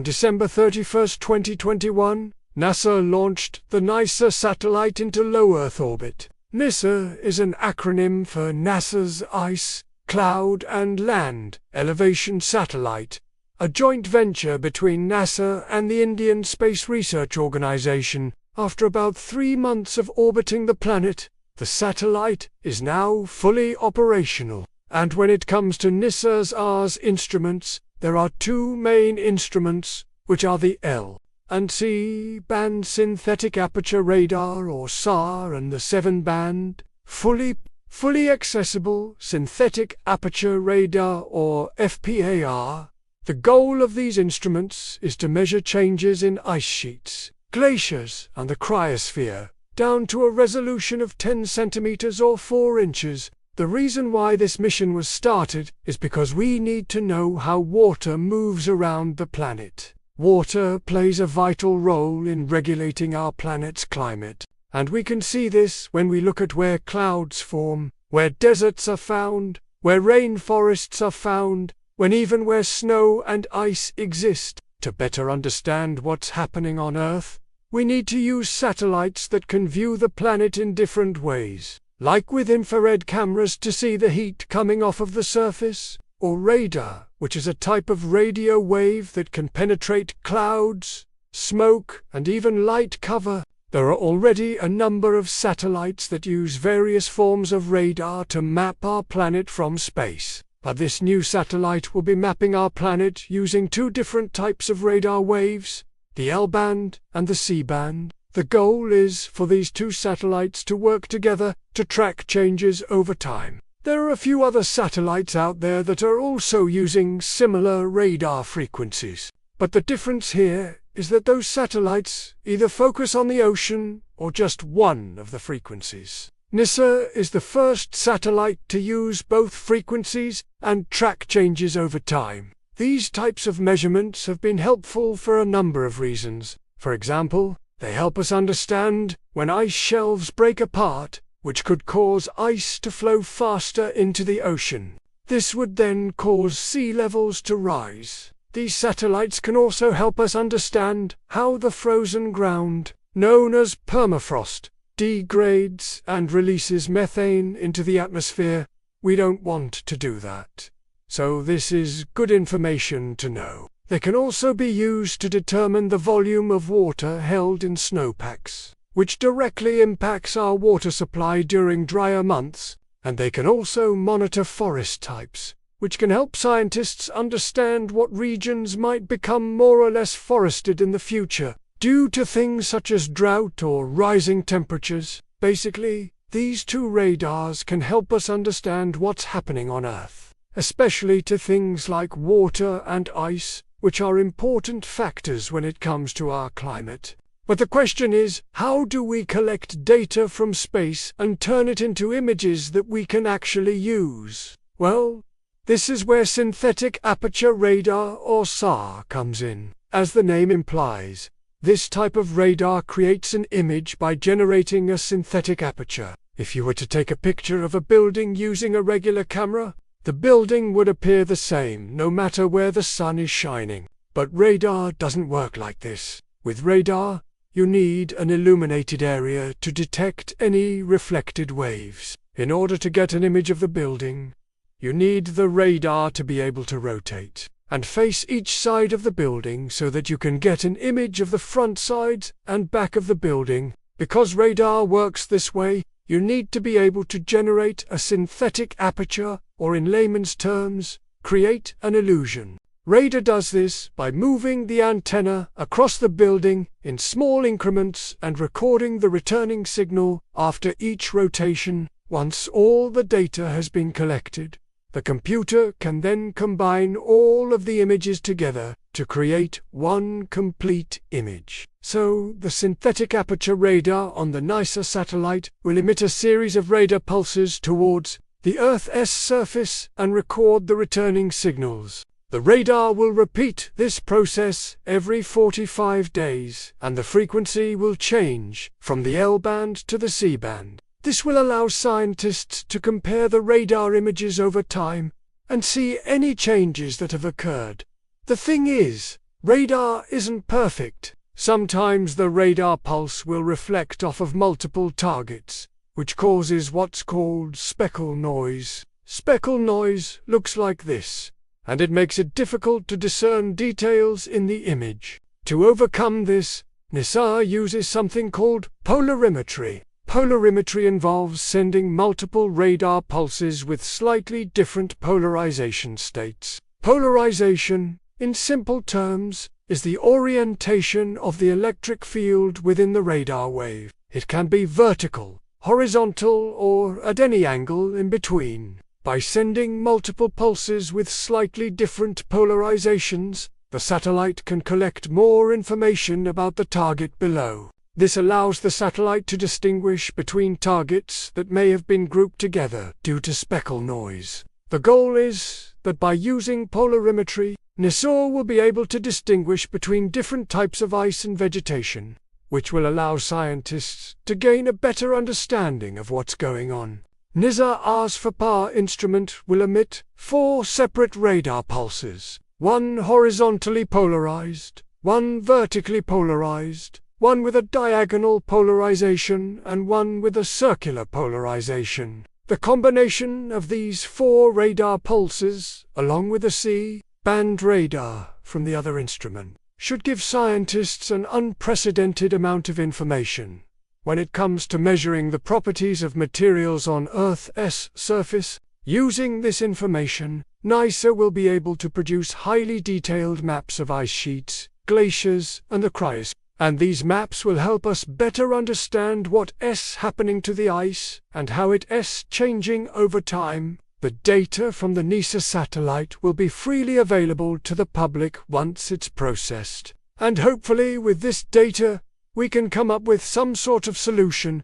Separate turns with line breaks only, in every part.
On December 31, 2021, NASA launched the NISAR satellite into low Earth orbit. NISAR is an acronym for NASA's Ice, Cloud and Land Elevation Satellite, a joint venture between NASA and the Indian Space Research Organization. After about 3 months of orbiting the planet, the satellite is now fully operational. And when it comes to NISAR's instruments, there are 2 main instruments, which are the L and C-band synthetic aperture radar or SAR and the 7-band fully accessible synthetic aperture radar or FPAR. The goal of these instruments is to measure changes in ice sheets, glaciers and the cryosphere, down to a resolution of 10 centimeters or 4 inches. The reason why this mission was started is because we need to know how water moves around the planet. Water plays a vital role in regulating our planet's climate, and we can see this when we look at where clouds form, where deserts are found, where rainforests are found, even where snow and ice exist. To better understand what's happening on Earth, we need to use satellites that can view the planet in different ways, like with infrared cameras to see the heat coming off of the surface, or radar, which is a type of radio wave that can penetrate clouds, smoke, and even light cover. There are already a number of satellites that use various forms of radar to map our planet from space. But this new satellite will be mapping our planet using 2 different types of radar waves, the L-band and the C-band. The goal is for these 2 satellites to work together to track changes over time. There are a few other satellites out there that are also using similar radar frequencies. But the difference here is that those satellites either focus on the ocean or just one of the frequencies. NISAR is the first satellite to use both frequencies and track changes over time. These types of measurements have been helpful for a number of reasons. For example, they help us understand when ice shelves break apart, which could cause ice to flow faster into the ocean. This would then cause sea levels to rise. These satellites can also help us understand how the frozen ground, known as permafrost, degrades and releases methane into the atmosphere. We don't want to do that. So this is good information to know. They can also be used to determine the volume of water held in snowpacks, which directly impacts our water supply during drier months, and they can also monitor forest types, which can help scientists understand what regions might become more or less forested in the future, due to things such as drought or rising temperatures. Basically, these 2 radars can help us understand what's happening on Earth, especially to things like water and ice, which are important factors when it comes to our climate. But the question is, how do we collect data from space and turn it into images that we can actually use? Well, this is where synthetic aperture radar or SAR comes in. As the name implies, this type of radar creates an image by generating a synthetic aperture. If you were to take a picture of a building using a regular camera, the building would appear the same no matter where the sun is shining. But radar doesn't work like this. With radar, you need an illuminated area to detect any reflected waves. In order to get an image of the building, you need the radar to be able to rotate and face each side of the building so that you can get an image of the front sides and back of the building. Because radar works this way, you need to be able to generate a synthetic aperture, or in layman's terms, create an illusion. Radar does this by moving the antenna across the building in small increments and recording the returning signal after each rotation. Once all the data has been collected, the computer can then combine all of the images together to create one complete image. So, the synthetic aperture radar on the NISAR satellite will emit a series of radar pulses towards the Earth's surface and record the returning signals. The radar will repeat this process every 45 days, and the frequency will change from the L-band to the C-band. This will allow scientists to compare the radar images over time and see any changes that have occurred. The thing is, Radar isn't perfect. Sometimes the radar pulse will reflect off of multiple targets, which causes what's called speckle noise. Speckle noise looks like this, and it makes it difficult to discern details in the image. To overcome this, NISAR uses something called polarimetry. Polarimetry involves sending multiple radar pulses with slightly different polarization states. Polarization, in simple terms, is the orientation of the electric field within the radar wave. It can be vertical, horizontal, or at any angle in between. By sending multiple pulses with slightly different polarizations, the satellite can collect more information about the target below. This allows the satellite to distinguish between targets that may have been grouped together due to speckle noise. The goal is that by using polarimetry, NISAR will be able to distinguish between different types of ice and vegetation, which will allow scientists to gain a better understanding of what's going on. NISAR's FAPA instrument will emit 4 separate radar pulses, one horizontally polarized, one vertically polarized, one with a diagonal polarization, and one with a circular polarization. The combination of these 4 radar pulses, along with the C-band radar from the other instrument, should give scientists an unprecedented amount of information when it comes to measuring the properties of materials on Earth's surface. Using this information, NISAR will be able to produce highly detailed maps of ice sheets, glaciers, and the cryosphere. And these maps will help us better understand what's happening to the ice and how it's changing over time. The data from the NISAR satellite will be freely available to the public once it's processed. And hopefully with this data, we can come up with some sort of solution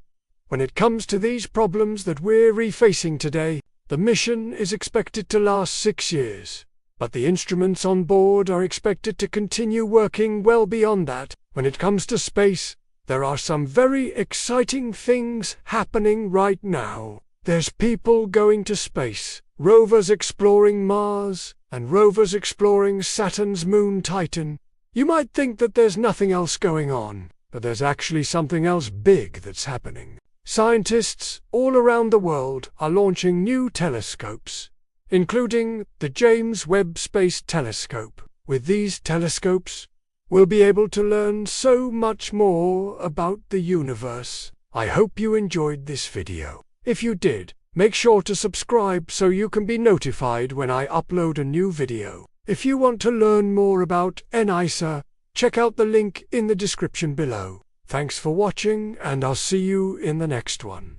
when it comes to these problems that we're facing today. The mission is expected to last 6 years, but the instruments on board are expected to continue working well beyond that. When it comes to space, there are some very exciting things happening right now. There's people going to space, rovers exploring Mars, and rovers exploring Saturn's moon Titan. You might think that there's nothing else going on, but there's actually something else big that's happening. Scientists all around the world are launching new telescopes, including the James Webb Space Telescope. With these telescopes, we'll be able to learn so much more about the universe. I hope you enjoyed this video. If you did, make sure to subscribe so you can be notified when I upload a new video. If you want to learn more about NISAR, check out the link in the description below. Thanks for watching, and I'll see you in the next one.